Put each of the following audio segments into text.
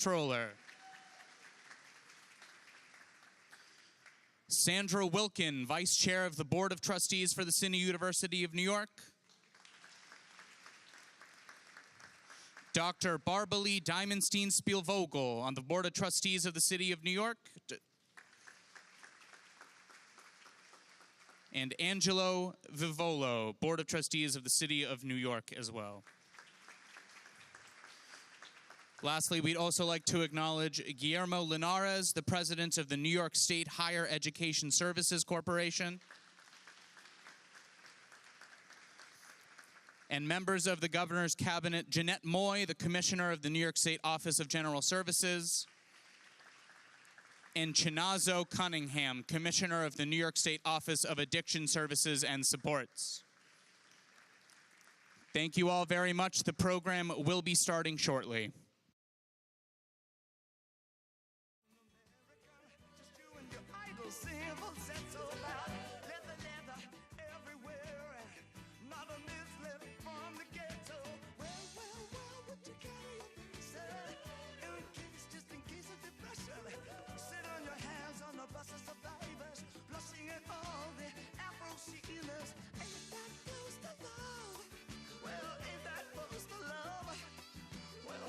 Controller. Sandra Wilkin, Vice Chair of the Board of Trustees for the SUNY University of New York. Dr. Barbali Diamonstein-Spielvogel on the Board of Trustees of the City of New York. And Angelo Vivolo, Board of Trustees of the City of New York as well. Lastly, we'd also like to acknowledge Guillermo Linares, the President of the New York State Higher Education Services Corporation, and members of the Governor's Cabinet, Jeanette Moy, the Commissioner of the New York State Office of General Services, and Chinazo Cunningham, Commissioner of the New York State Office of Addiction Services and Supports. Thank you all very much. The program will be starting shortly. Survivors, blushing at all the Afro-sealers. Ain't that close to love? Well, ain't that close to love? Well,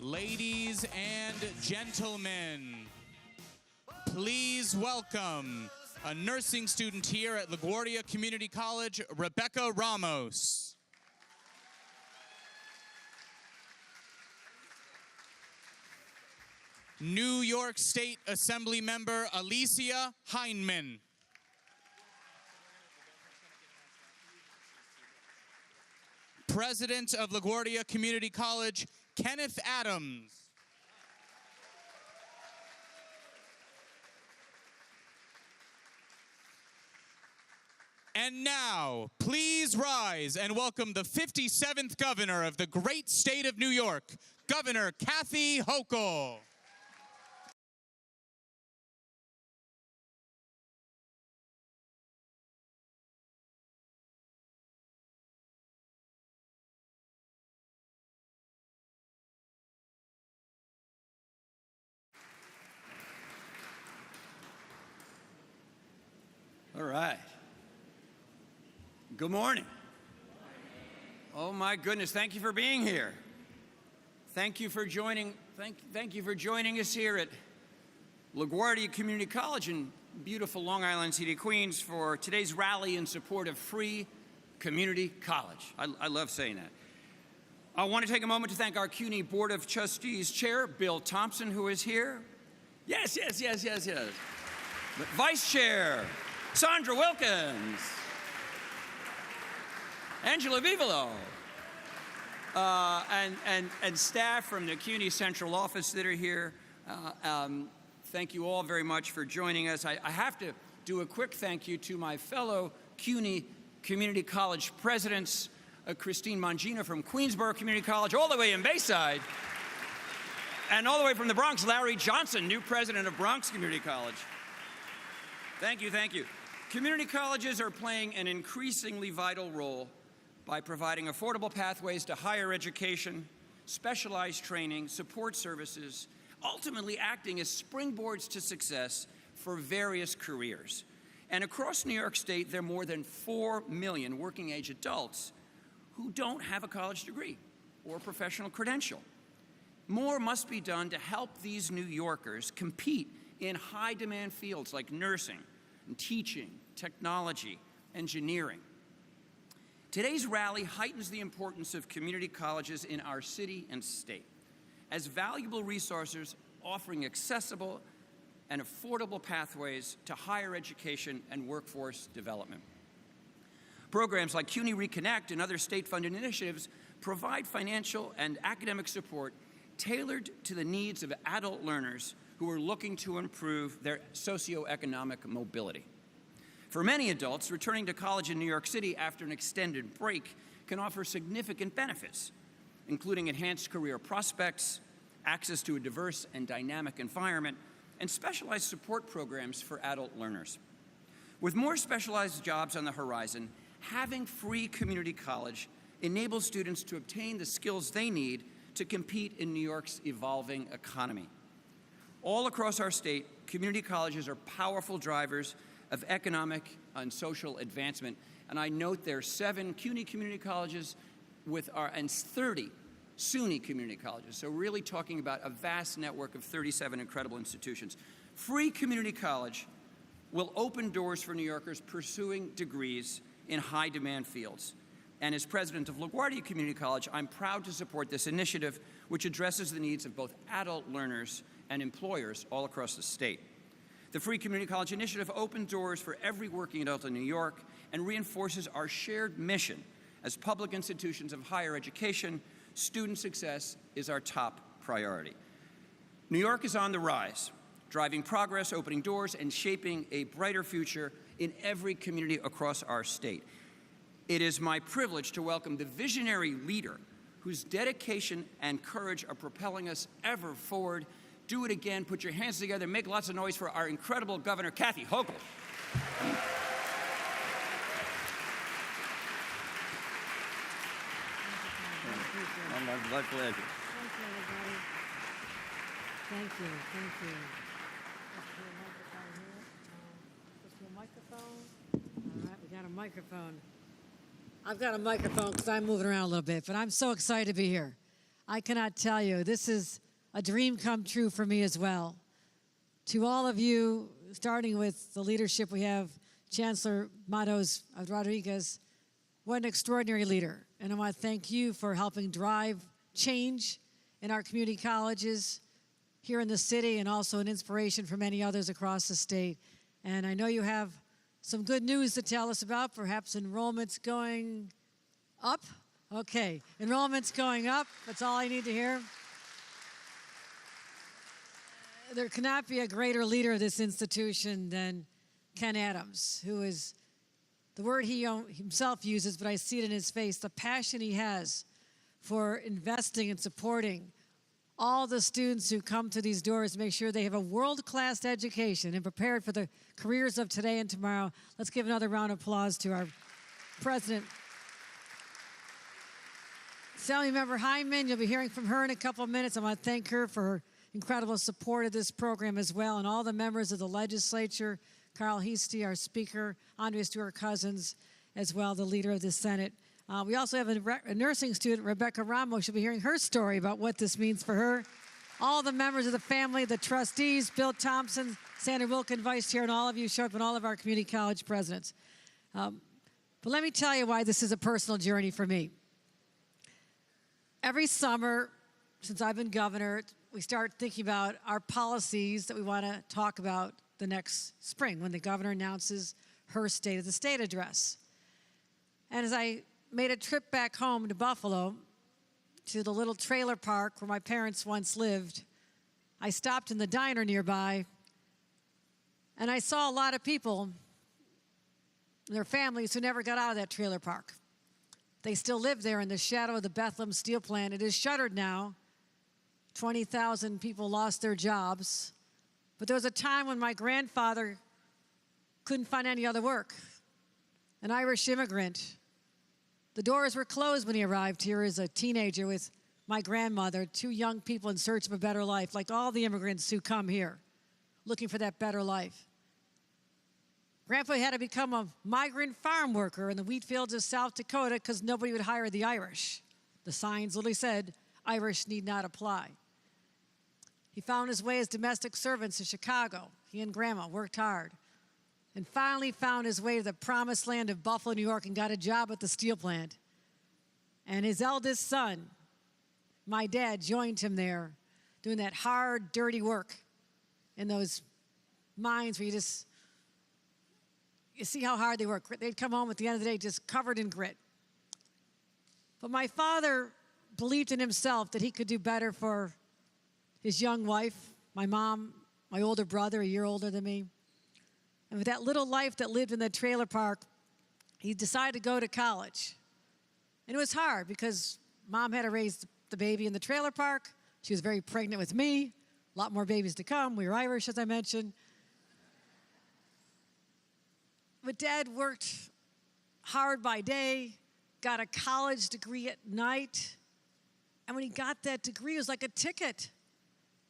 Ladies and gentlemen, please welcome a nursing student here at LaGuardia Community College, Rebecca Ramos. New York State Assembly Member Alicia Heineman. President of LaGuardia Community College, Kenneth Adams. And now, please rise and welcome the 57th governor of the great state of New York, Governor Kathy Hochul. All right. Good morning. Oh my goodness, thank you for being here. Thank you for joining us here at LaGuardia Community College in beautiful Long Island City, Queens for today's rally in support of free community college. I love saying that. I want to take a moment to thank our CUNY Board of Trustees Chair, Bill Thompson, who is here. Yes. Vice Chair, Sandra Wilkins. Angela Vivolo, and staff from the CUNY Central Office that are here. Thank you all very much for joining us. I have to do a quick thank you to my fellow CUNY Community College presidents, Christine Mangina from Queensborough Community College, all the way in Bayside, and all the way from the Bronx, Larry Johnson, new president of Bronx Community College. Thank you. Community colleges are playing an increasingly vital role by providing affordable pathways to higher education, specialized training, support services, ultimately acting as springboards to success for various careers. And across New York State, there are more than 4 million working-age adults who don't have a college degree or professional credential. More must be done to help these New Yorkers compete in high-demand fields like nursing and teaching, technology, engineering. Today's rally heightens the importance of community colleges in our city and state as valuable resources offering accessible and affordable pathways to higher education and workforce development. Programs like CUNY Reconnect and other state-funded initiatives provide financial and academic support tailored to the needs of adult learners who are looking to improve their socioeconomic mobility. For many adults, returning to college in New York City after an extended break can offer significant benefits, including enhanced career prospects, access to a diverse and dynamic environment, and specialized support programs for adult learners. With more specialized jobs on the horizon, having free community college enables students to obtain the skills they need to compete in New York's evolving economy. All across our state, community colleges are powerful drivers of economic and social advancement. And I note there are 7 CUNY community colleges and 30 SUNY community colleges. So really talking about a vast network of 37 incredible institutions. Free community college will open doors for New Yorkers pursuing degrees in high-demand fields. And as president of LaGuardia Community College, I'm proud to support this initiative, which addresses the needs of both adult learners and employers all across the state. The Free Community College Initiative opens doors for every working adult in New York and reinforces our shared mission. As public institutions of higher education, student success is our top priority. New York is on the rise, driving progress, opening doors, and shaping a brighter future in every community across our state. It is my privilege to welcome the visionary leader whose dedication and courage are propelling us ever forward. Do it again, put your hands together, make lots of noise for our incredible Governor, Kathy Hochul. My pleasure. Thank you, everybody. Thank you. Is there a microphone here? All right, we got a microphone. I've got a microphone because I'm moving around a little bit, but I'm so excited to be here. I cannot tell you. This is a dream come true for me as well. To all of you, starting with the leadership we have, Chancellor Matos Rodriguez, what an extraordinary leader. And I want to thank you for helping drive change in our community colleges here in the city, and also an inspiration for many others across the state. And I know you have some good news to tell us about, perhaps enrollment's going up. Okay, enrollment's going up. That's all I need to hear. There cannot be a greater leader of this institution than Ken Adams, who is the word he himself uses, but I see it in his face, the passion he has for investing and supporting all the students who come to these doors to make sure they have a world-class education and prepared for the careers of today and tomorrow. Let's give another round of applause to our president. Assembly Member Hyman, you'll be hearing from her in a couple of minutes. I want to thank her for her incredible support of this program as well, and all the members of the legislature, Carl Heastie, our speaker, Andrea Stewart-Cousins, as well, the leader of the Senate. We also have a nursing student, Rebecca Ramos. She'll be hearing her story about what this means for her. All the members of the family, the trustees, Bill Thompson, Sandra Wilkin, Vice Chair, and all of you show up, and all of our community college presidents. But let me tell you why this is a personal journey for me. Every summer, since I've been governor, we start thinking about our policies that we want to talk about the next spring when the governor announces her State of the State address. And as I made a trip back home to Buffalo, to the little trailer park where my parents once lived, I stopped in the diner nearby, and I saw a lot of people and their families who never got out of that trailer park. They still live there in the shadow of the Bethlehem steel plant. It is shuttered now. 20,000 people lost their jobs. But there was a time when my grandfather couldn't find any other work, an Irish immigrant. The doors were closed when he arrived here as a teenager with my grandmother, two young people in search of a better life, like all the immigrants who come here, looking for that better life. Grandpa had to become a migrant farm worker in the wheat fields of South Dakota because nobody would hire the Irish. The signs literally said, Irish need not apply. He found his way as domestic servants in Chicago. He and Grandma worked hard and finally found his way to the promised land of Buffalo, New York, and got a job at the steel plant. And his eldest son, my dad, joined him there doing that hard, dirty work in those mines where you see how hard they work. They'd come home at the end of the day just covered in grit. But my father believed in himself that he could do better for his young wife, my mom, my older brother, a year older than me. And with that little life that lived in the trailer park, he decided to go to college. And it was hard because Mom had to raise the baby in the trailer park. She was very pregnant with me. A lot more babies to come. We were Irish, as I mentioned. But Dad worked hard by day, got a college degree at night. And when he got that degree, it was like a ticket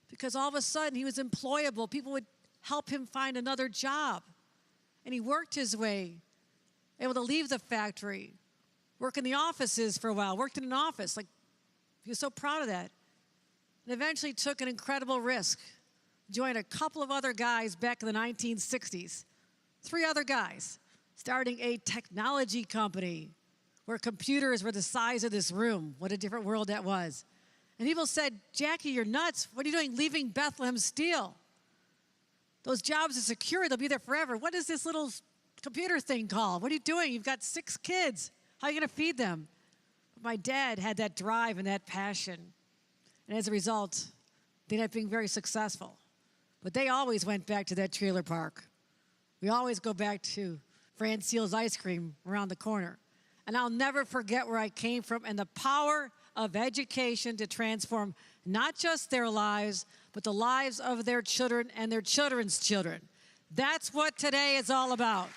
because all of a sudden he was employable. People would help him find another job. And he worked his way, able to leave the factory, work in the offices for a while, worked in an office. Like, he was so proud of that. And eventually took an incredible risk, joined a couple of other guys back in the 1960s, 3 other guys, starting a technology company where computers were the size of this room. What a different world that was. And people said, Jackie, you're nuts. What are you doing leaving Bethlehem Steel? Those jobs are secure. They'll be there forever. What is this little computer thing called? What are you doing? You've got 6 kids. How are you going to feed them? But my dad had that drive and that passion. And as a result, they ended up being very successful. But they always went back to that trailer park. We always go back to Fran Seal's ice cream around the corner. And I'll never forget where I came from and the power of education to transform not just their lives, but the lives of their children and their children's children. That's what today is all about.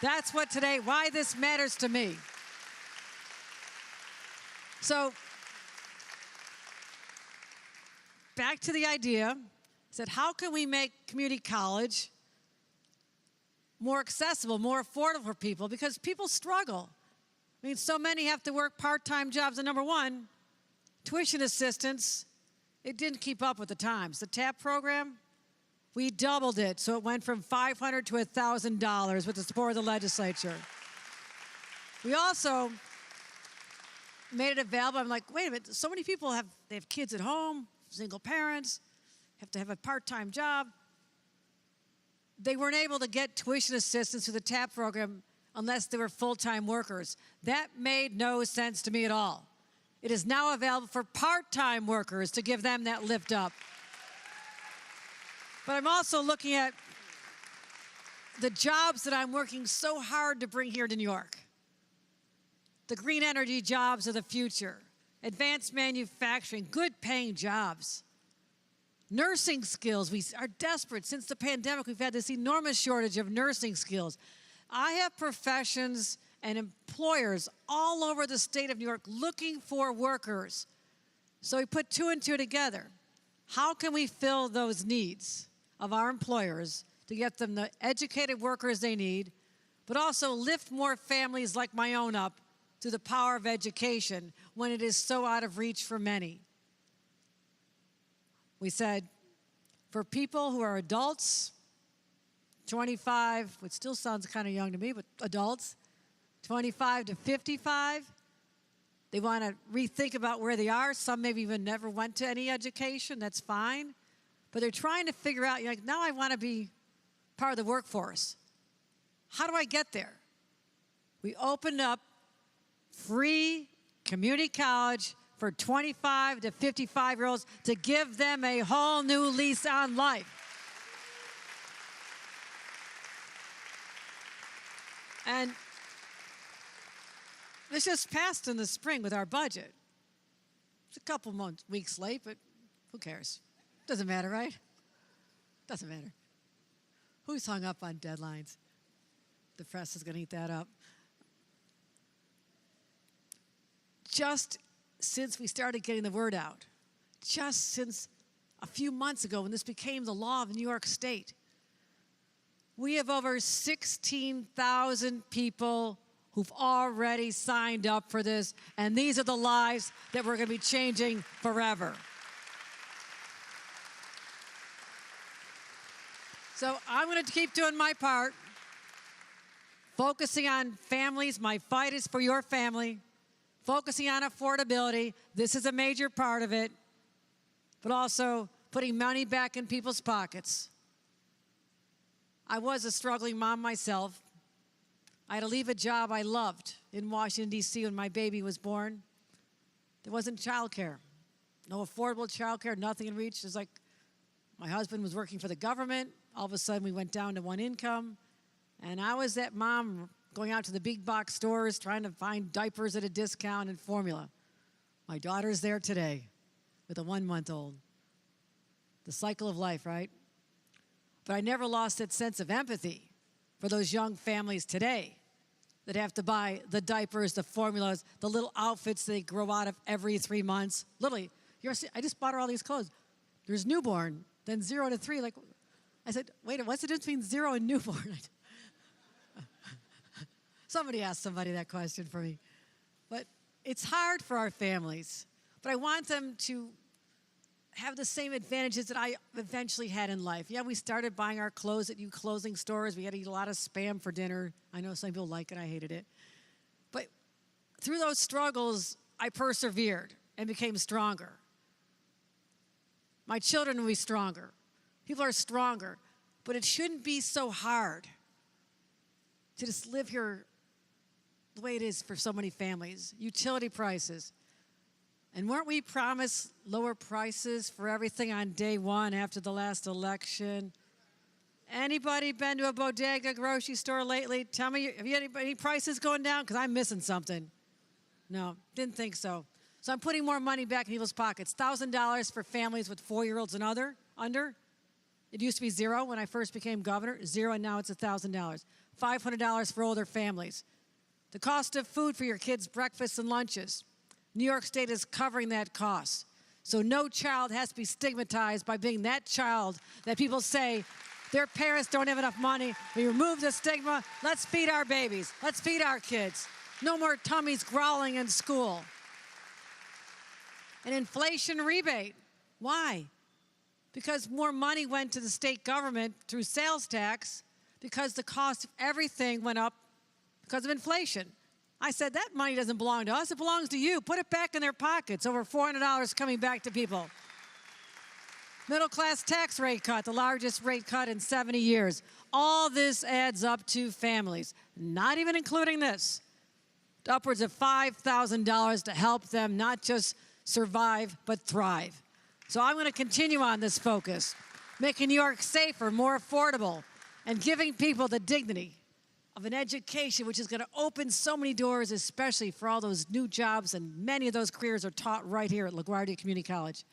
That's what today, why this matters to me. So, back to the idea, I said, how can we make community college more accessible, more affordable for people? Because people struggle. I mean, so many have to work part-time jobs, and number one, tuition assistance, it didn't keep up with the times. The TAP program, we doubled it, so it went from $500 to $1,000 with the support of the legislature. We also made it available. I'm like, wait a minute, so many people have kids at home, single parents, have to have a part-time job. They weren't able to get tuition assistance through the TAP program unless they were full-time workers. That made no sense to me at all. It is now available for part-time workers to give them that lift up. But I'm also looking at the jobs that I'm working so hard to bring here to New York. The green energy jobs of the future, advanced manufacturing, good paying jobs. Nursing skills, we are desperate. Since the pandemic, we've had this enormous shortage of nursing skills. I have professions and employers all over the state of New York looking for workers. So we put two and two together. How can we fill those needs of our employers to get them the educated workers they need, but also lift more families like my own up through the power of education when it is so out of reach for many? We said, for people who are adults, 25, which still sounds kind of young to me, but adults, 25 to 55, they want to rethink about where they are. Some maybe even never went to any education. That's fine. But they're trying to figure out, like, now I want to be part of the workforce. How do I get there? We opened up free community college for 25 to 55-year-olds to give them a whole new lease on life. And this just passed in the spring with our budget. It's a couple weeks late, but who cares? Doesn't matter, right? Doesn't matter. Who's hung up on deadlines? The press is going to eat that up. Just since we started getting the word out, just since a few months ago when this became the law of New York State, we have over 16,000 people who've already signed up for this, and these are the lives that we're going to be changing forever. So I'm going to keep doing my part, focusing on families. My fight is for your family. Focusing on affordability. This is a major part of it. But also putting money back in people's pockets. I was a struggling mom myself. I had to leave a job I loved in Washington, D.C. when my baby was born. There wasn't childcare. No affordable childcare, nothing in reach. It was like my husband was working for the government. All of a sudden, we went down to one income. And I was that mom going out to the big box stores, trying to find diapers at a discount and formula. My daughter's there today with a 1-month-old. The cycle of life, right? But I never lost that sense of empathy for those young families today that have to buy the diapers, the formulas, the little outfits they grow out of every 3 months. Literally, I just bought her all these clothes. There's newborn, then 0 to 3. Like, I said, wait, what's the difference between 0 and newborn? Somebody asked somebody that question for me. But it's hard for our families. But I want them to have the same advantages that I eventually had in life. Yeah, we started buying our clothes at clothing stores. We had to eat a lot of Spam for dinner. I know some people like it. I hated it. But through those struggles, I persevered and became stronger. My children will be stronger. People are stronger. But it shouldn't be so hard to just live here the way it is for so many families. Utility prices. And weren't we promised lower prices for everything on day one after the last election? Anybody been to a bodega grocery store lately? Tell me, have you had any prices going down? Because I'm missing something. No, didn't think so. So I'm putting more money back in people's pockets. $1,000 for families with 4-year-olds and under. It used to be 0 when I first became governor, 0, and now it's $1,000. $500 for older families. The cost of food for your kids' breakfasts and lunches. New York State is covering that cost. So no child has to be stigmatized by being that child that people say their parents don't have enough money. We remove the stigma. Let's feed our babies. Let's feed our kids. No more tummies growling in school. an inflation rebate. Why? Because more money went to the state government through sales tax because the cost of everything went up because of inflation. I said, that money doesn't belong to us, it belongs to you. Put it back in their pockets. Over $400 coming back to people. Middle class tax rate cut, the largest rate cut in 70 years. All this adds up to families, not even including this, upwards of $5,000 to help them not just survive, but thrive. So I'm going to continue on this focus, making New York safer, more affordable, and giving people the dignity of an education which is going to open so many doors, especially for all those new jobs, and many of those careers are taught right here at LaGuardia Community College.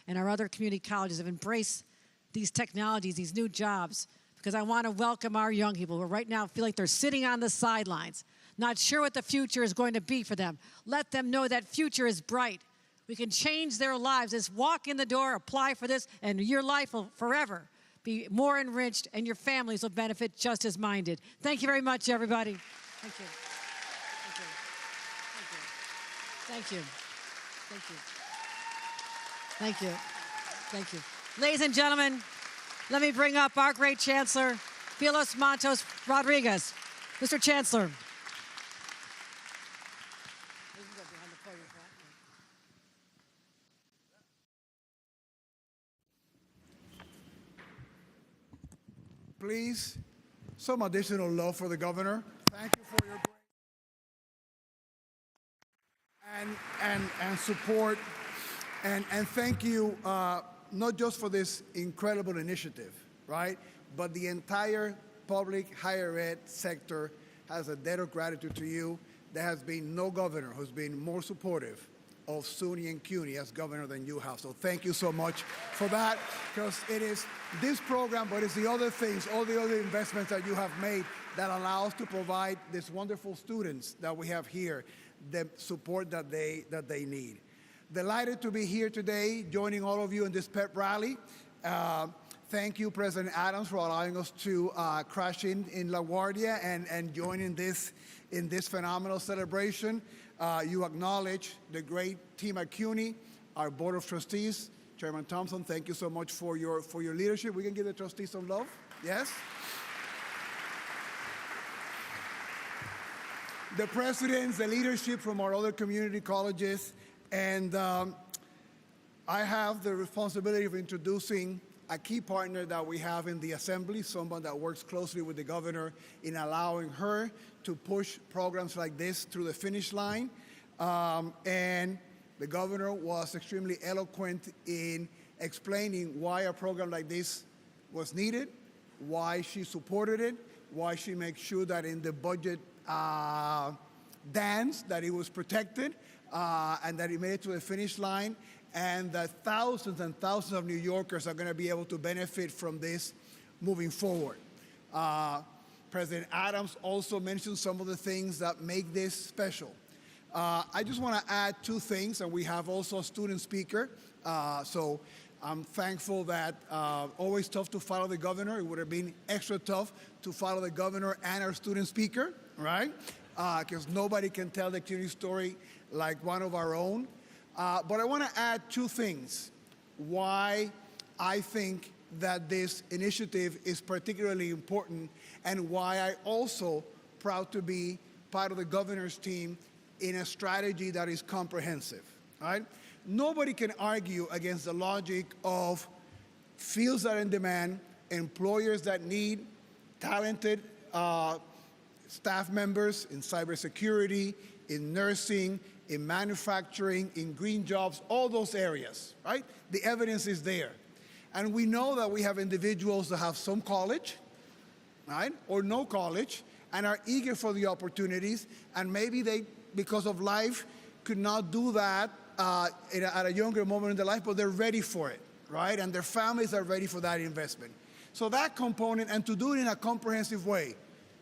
And our other community colleges have embraced these technologies, these new jobs, because I want to welcome our young people who right now feel like they're sitting on the sidelines, not sure what the future is going to be for them. Let them know that future is bright. We can change their lives. Just walk in the door, apply for this, and your life will forever be more enriched, and your families will benefit just as mine did. Thank you very much, everybody. Thank you. Thank you. Thank you. Thank you. Thank you. Thank you. Ladies and gentlemen, let me bring up our great Chancellor, Filos Matos Rodriguez. Mr. Chancellor. Please, some additional love for the governor. Thank you for your great and support, and thank you not just for this incredible initiative, right? But the entire public higher ed sector has a debt of gratitude to you. There has been no governor who's been more supportive of SUNY and CUNY as governor than you have. So thank you so much for that, because it is this program, but it's the other things, all the other investments that you have made that allow us to provide these wonderful students that we have here the support that they need. Delighted to be here today, joining all of you in this pep rally. Thank you, President Adams, for allowing us to crash in LaGuardia and join in this phenomenal celebration. You acknowledge the great team at CUNY, our Board of Trustees. Chairman Thompson, thank you so much for your leadership. We can give the trustees some love, yes? The presidents, the leadership from our other community colleges, and I have the responsibility of introducing a key partner that we have in the Assembly, someone that works closely with the governor in allowing her to push programs like this through the finish line. And the governor was extremely eloquent in explaining why a program like this was needed, why she supported it, why she makes sure that in the budget dance that it was protected and that it made it to the finish line, and that thousands and thousands of New Yorkers are going to be able to benefit from this moving forward. President Adams also mentioned some of the things that make this special. I just want to add two things, and we have also a student speaker. So I'm thankful that always tough to follow the governor. It would have been extra tough to follow the governor and our student speaker, right? Because nobody can tell the CUNY story like one of our own. But I want to add two things why I think that this initiative is particularly important, and why I also proud to be part of the governor's team in a strategy that is comprehensive, right? Nobody can argue against the logic of fields that are in demand, employers that need talented staff members in cybersecurity, in nursing, in manufacturing, in green jobs, all those areas, right? The evidence is there. And we know that we have individuals that have some college, right, or no college, and are eager for the opportunities, and maybe they, because of life, could not do that at a younger moment in their life, but they're ready for it, right? And their families are ready for that investment. So that component, and to do it in a comprehensive way,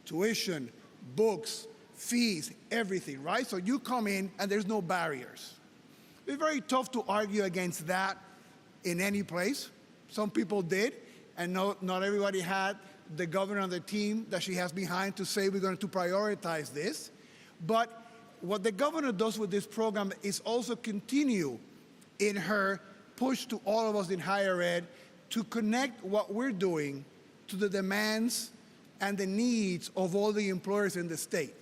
tuition, books, fees, everything, right? So you come in and there's no barriers. It's very tough to argue against that in any place. Some people did, and not everybody had the governor and the team that she has behind to say we're going to prioritize this. But what the governor does with this program is also continue in her push to all of us in higher ed to connect what we're doing to the demands and the needs of all the employers in the state,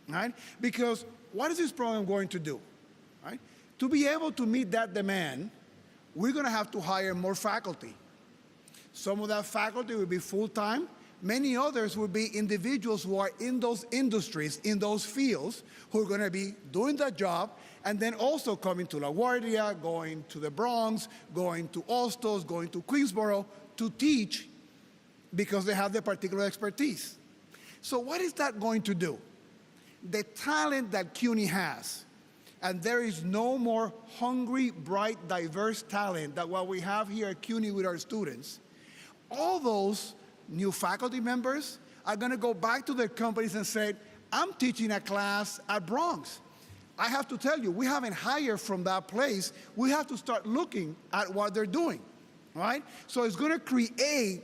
right? Because what is this program going to do, right? To be able to meet that demand, we're going to have to hire more faculty. Some of that faculty will be full-time. Many others will be individuals who are in those industries, in those fields, who are going to be doing that job, and then also coming to LaGuardia, going to the Bronx, going to Ostos, going to Queensboro to teach because they have the particular expertise. So what is that going to do? The talent that CUNY has, and there is no more hungry, bright, diverse talent than what we have here at CUNY with our students. All those new faculty members are going to go back to their companies and say, I'm teaching a class at Bronx. I have to tell you, we haven't hired from that place. We have to start looking at what they're doing, right? So it's going to create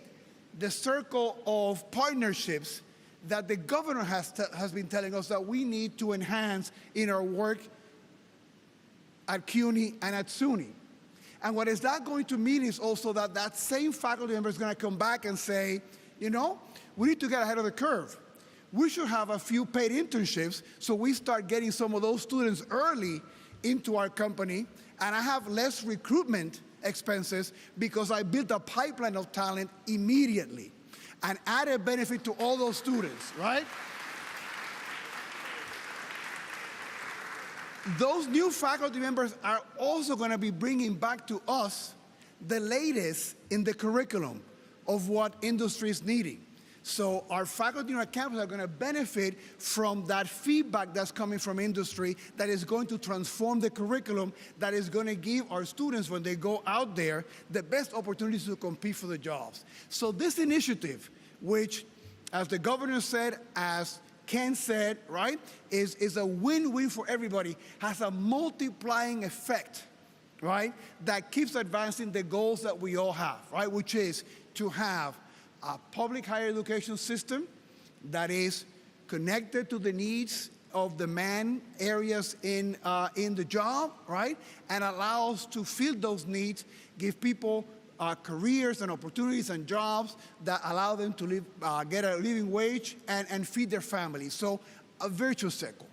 the circle of partnerships that the governor has been telling us that we need to enhance in our work at CUNY and at SUNY. And what is that going to mean is also that that same faculty member is going to come back and say, you know, we need to get ahead of the curve. We should have a few paid internships so we start getting some of those students early into our company, and I have less recruitment expenses because I built a pipeline of talent immediately. An added benefit to all those students, right? Those new faculty members are also going to be bringing back to us the latest in the curriculum of what industry is needing. So our faculty on our campus are going to benefit from that feedback that's coming from industry that is going to transform the curriculum, that is going to give our students, when they go out there, the best opportunities to compete for the jobs. So this initiative, which, as the governor said, as Ken said, right, is a win-win for everybody, has a multiplying effect, right, that keeps advancing the goals that we all have, right, which is to have a public higher education system that is connected to the needs of the man areas in the job, right, and allows to fill those needs, give people careers and opportunities and jobs that allow them to live, get a living wage and feed their families. So a virtuous circle.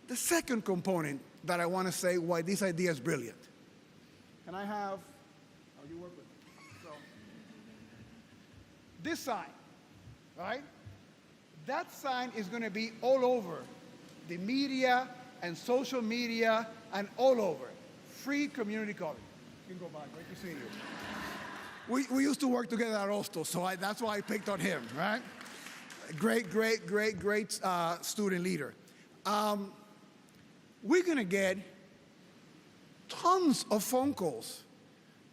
The second component that I want to say why this idea is brilliant. And I have, oh, you work with me. So, this sign, right? That sign is going to be all over the media and social media and all over. Free community college. You can go back. Great to see you. We used to work together at Ostos, so that's why I picked on him, right? Great student leader. We're going to get tons of phone calls,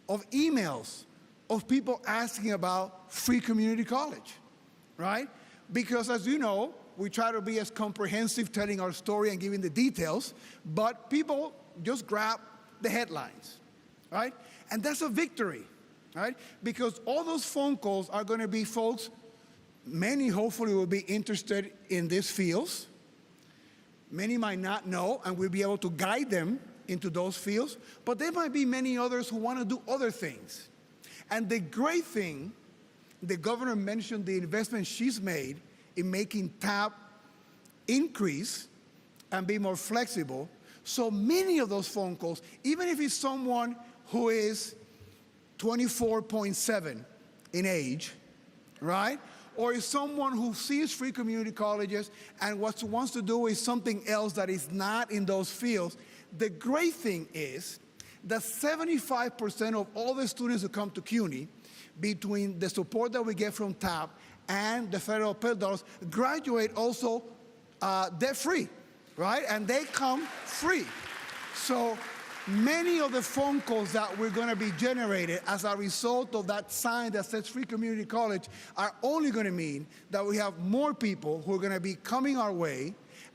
of emails, of people asking about free community college, right? Because as you know, we try to be as comprehensive telling our story and giving the details, but people just grab the headlines, right? And that's a victory, right? Because all those phone calls are going to be folks, many hopefully will be interested in these fields. Many might not know, and we'll be able to guide them into those fields, but there might be many others who want to do other things. And the great thing, the governor mentioned the investment she's made in making TAP increase and be more flexible. So many of those phone calls, even if it's someone who is 24.7 in age, right? Or is someone who sees free community colleges and what wants to do is something else that is not in those fields. The great thing is that 75% of all the students who come to CUNY, between the support that we get from TAP and the federal Pell dollars, graduate also debt-free, right? And they come free. So many of the phone calls that we're going to be generated as a result of that sign that says free community college are only going to mean that we have more people who are going to be coming our way,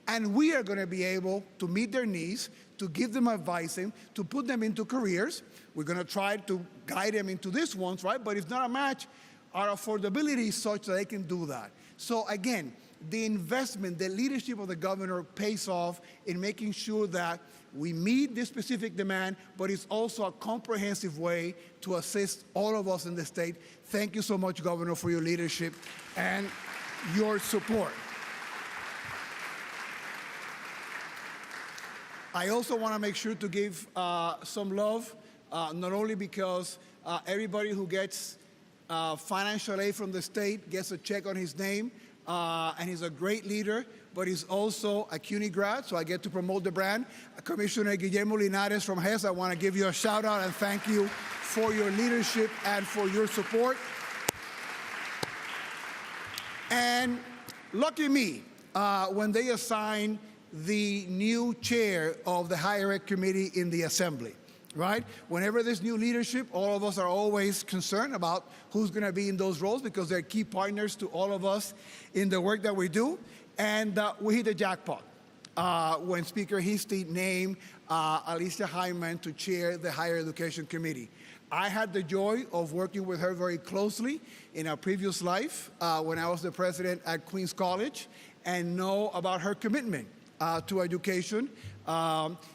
and we are going to be able to meet their needs, to give them advice, to put them into careers. We're going to try to guide them into these ones, right? But if not a match, our affordability is such that they can do that. So again, the investment, the leadership of the governor pays off in making sure that we meet this specific demand, but it's also a comprehensive way to assist all of us in the state. Thank you so much, Governor, for your leadership and your support. I also want to make sure to give some love, not only because everybody who gets financial aid from the state gets a check on his name, and he's a great leader, but he's also a CUNY grad, so I get to promote the brand. Commissioner Guillermo Linares from HES, I want to give you a shout out and thank you for your leadership and for your support. And lucky me, when they assigned the new chair of the Higher Ed Committee in the Assembly, right? Whenever there's new leadership, all of us are always concerned about who's going to be in those roles because they're key partners to all of us in the work that we do. And we hit the jackpot when Speaker Heastie named Alicia Hyman to chair the Higher Education Committee. I had the joy of working with her very closely in a previous life when I was the president at Queens College, and know about her commitment to education.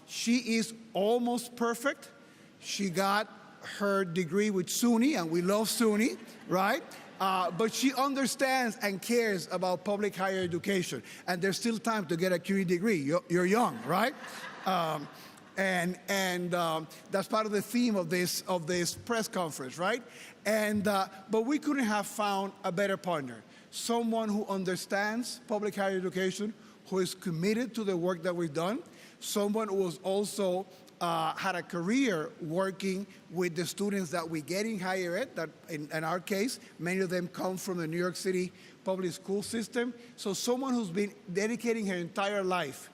She is almost perfect. She got her degree with SUNY, and we love SUNY, right? But she understands and cares about public higher education. And there's still time to get a CUNY degree. You're young, right? And that's part of the theme of this press conference, right? But we couldn't have found a better partner. Someone who understands public higher education, who is committed to the work that we've done, someone who was also had a career working with the students that we get in higher ed, that in our case, many of them come from the New York City public school system. So someone who's been dedicating her entire life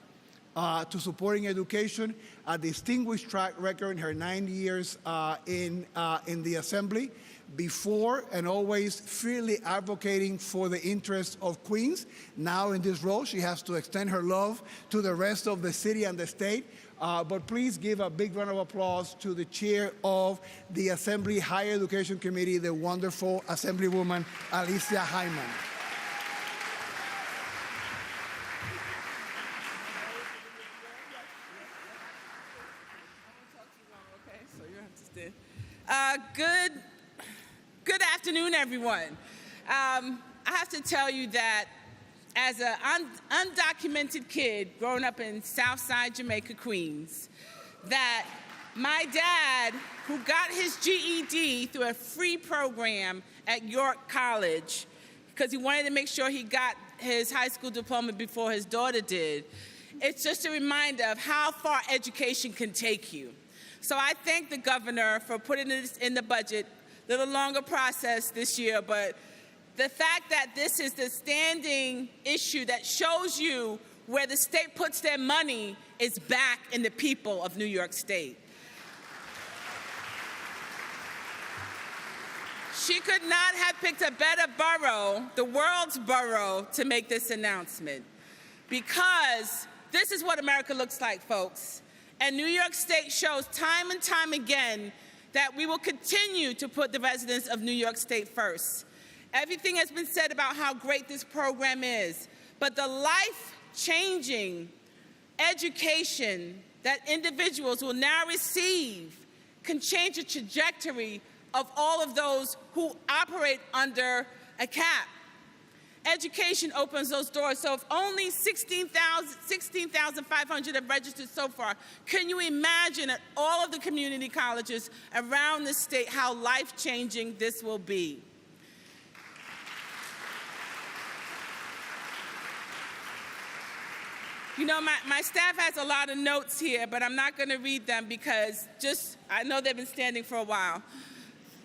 to supporting education, a distinguished track record in her 9 years in the Assembly, before and always freely advocating for the interests of Queens. Now in this role, she has to extend her love to the rest of the city and the state. But please give a big round of applause to the chair of the Assembly Higher Education Committee, the wonderful Assemblywoman Alicia Hyman. Good afternoon, everyone. I have to tell you that as an undocumented kid growing up in Southside Jamaica, Queens, that my dad, who got his GED through a free program at York College, because he wanted to make sure he got his high school diploma before his daughter did, it's just a reminder of how far education can take you. So I thank the governor for putting this in the budget. A little longer process this year, but the fact that this is the standing issue that shows you where the state puts their money is back in the people of New York State. She could not have picked a better borough, the world's borough, to make this announcement, because this is what America looks like, folks. And New York State shows time and time again that we will continue to put the residents of New York State first. Everything has been said about how great this program is, but the life-changing education that individuals will now receive can change the trajectory of all of those who operate under a cap. Education opens those doors. So if only 16,500 have registered so far, can you imagine at all of the community colleges around the state how life-changing this will be? You know, my staff has a lot of notes here, but I'm not going to read them because I know they've been standing for a while.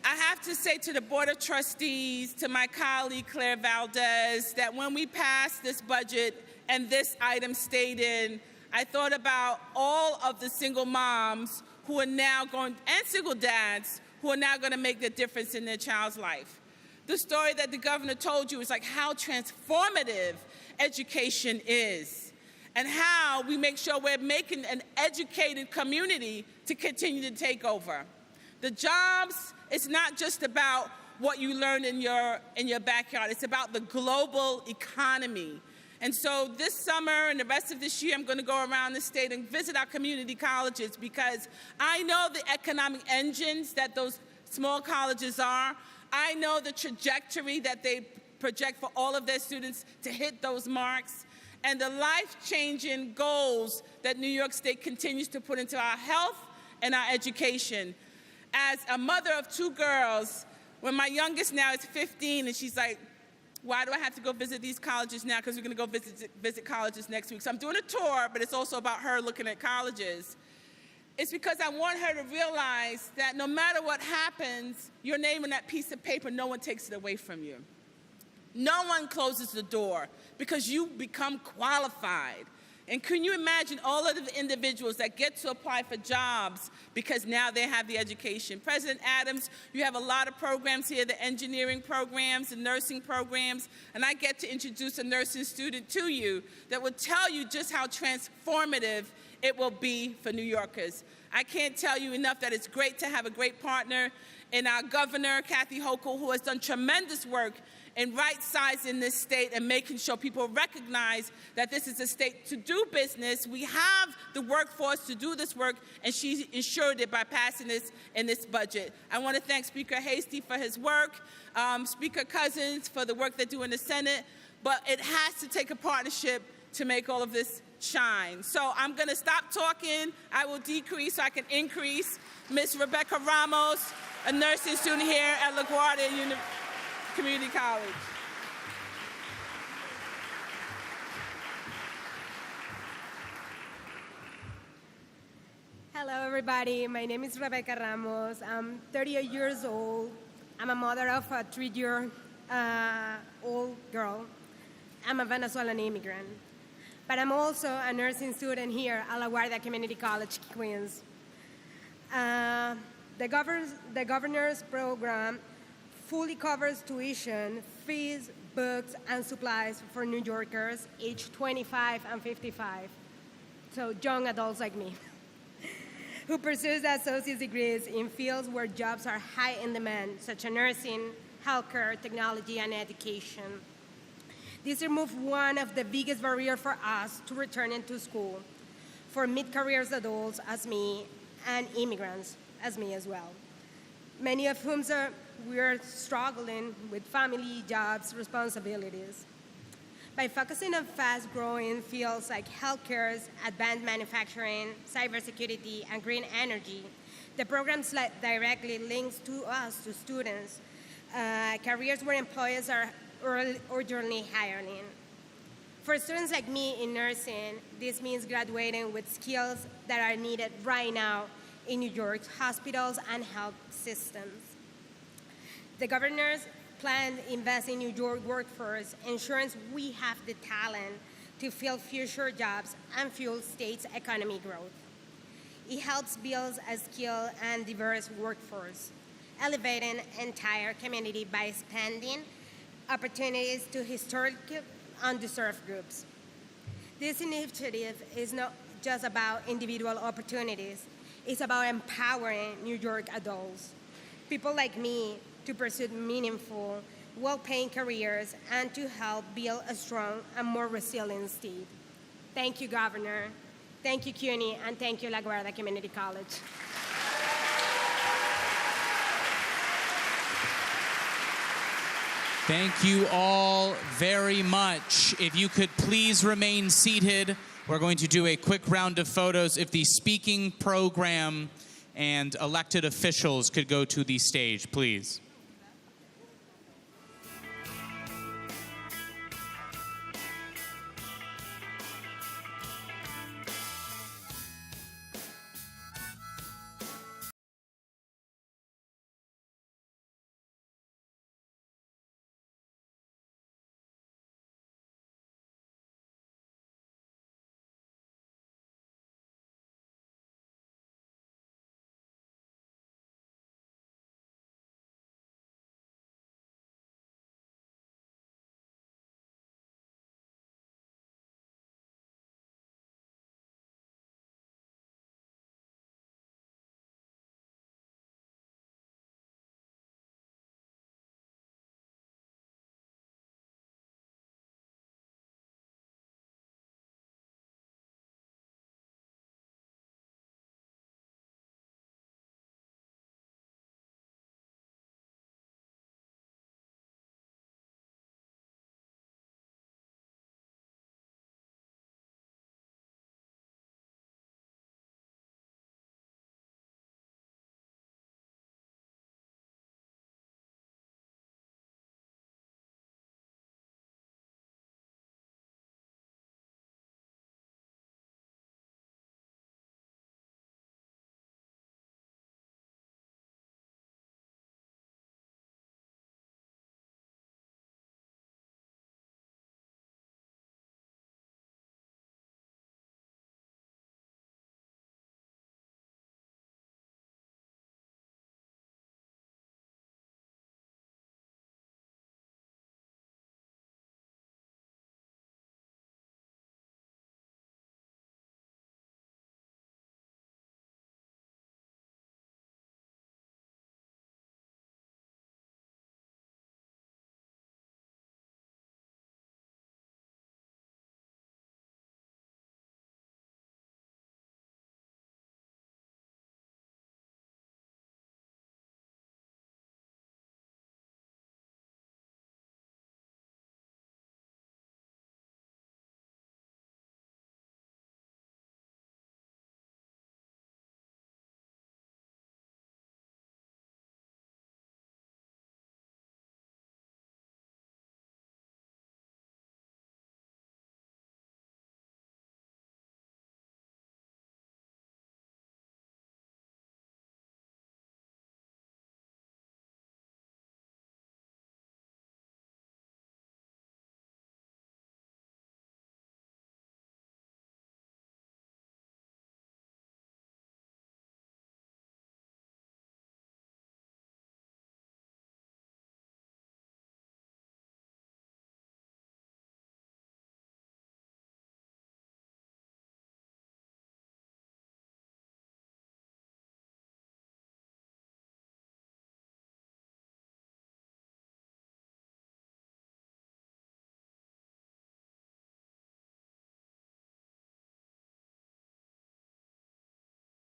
I have to say to the Board of Trustees, to my colleague Claire Valdez, that when we passed this budget and this item stayed in, I thought about all of the single moms who are now going, and single dads, who are now going to make the difference in their child's life. The story that the governor told you is like how transformative education is, and how we make sure we're making an educated community to continue to take over. The jobs, it's not just about what you learn in your backyard. It's about the global economy. And so this summer and the rest of this year, I'm going to go around the state and visit our community colleges because I know the economic engines that those small colleges are. I know the trajectory that they project for all of their students to hit those marks, and the life-changing goals that New York State continues to put into our health and our education. As a mother of 2 girls, when my youngest now is 15, and she's like, why do I have to go visit these colleges now? Because we're going to go visit colleges next week. So I'm doing a tour, but it's also about her looking at colleges. It's because I want her to realize that no matter what happens, your name on that piece of paper, no one takes it away from you. No one closes the door because you become qualified. And can you imagine all of the individuals that get to apply for jobs because now they have the education? President Adams, you have a lot of programs here, the engineering programs, the nursing programs, and I get to introduce a nursing student to you that will tell you just how transformative it will be for New Yorkers. I can't tell you enough that it's great to have a great partner in our governor, Kathy Hochul, who has done tremendous work in right-sizing this state and making sure people recognize that this is a state to do business. We have the workforce to do this work, and she ensured it by passing this in this budget. I want to thank Speaker Hasty for his work, Speaker Cousins for the work they do in the Senate, but it has to take a partnership to make all of this shine. So I'm going to stop talking. I will decrease so I can increase. Miss Rebecca Ramos, a nursing student here at LaGuardia Community College. Hello, everybody. My name is Rebecca Ramos. I'm 38 years old. I'm a mother of a 3-year-old girl. I'm a Venezuelan immigrant. But I'm also a nursing student here at LaGuardia Community College, Queens. The governor's program fully covers tuition, fees, books, and supplies for New Yorkers aged 25 and 55, so young adults like me, who pursues associate degrees in fields where jobs are high in demand, such as nursing, healthcare, technology, and education. This removes one of the biggest barriers for us to returning to school, for mid-career adults as me, and immigrants as me as well, many of whom we're struggling with family, jobs, responsibilities. By focusing on fast-growing fields like healthcare, advanced manufacturing, cybersecurity, and green energy, the program directly links to us, to students, careers where employers are urgently hiring. For students like me in nursing, this means graduating with skills that are needed right now in New York's hospitals and health systems. The governor's plan to invest in New York workforce ensures we have the talent to fill future jobs and fuel state's economy growth. It helps build a skilled and diverse workforce, elevating entire community by expanding opportunities to historically underserved groups. This initiative is not just about individual opportunities, it's about empowering New York adults, people like me, to pursue meaningful, well-paying careers and to help build a strong and more resilient state. Thank you, Governor. Thank you, CUNY, and thank you, LaGuardia Community College. Thank you all very much. If you could please remain seated, we're going to do a quick round of photos. If the speaking program and elected officials could go to the stage, please.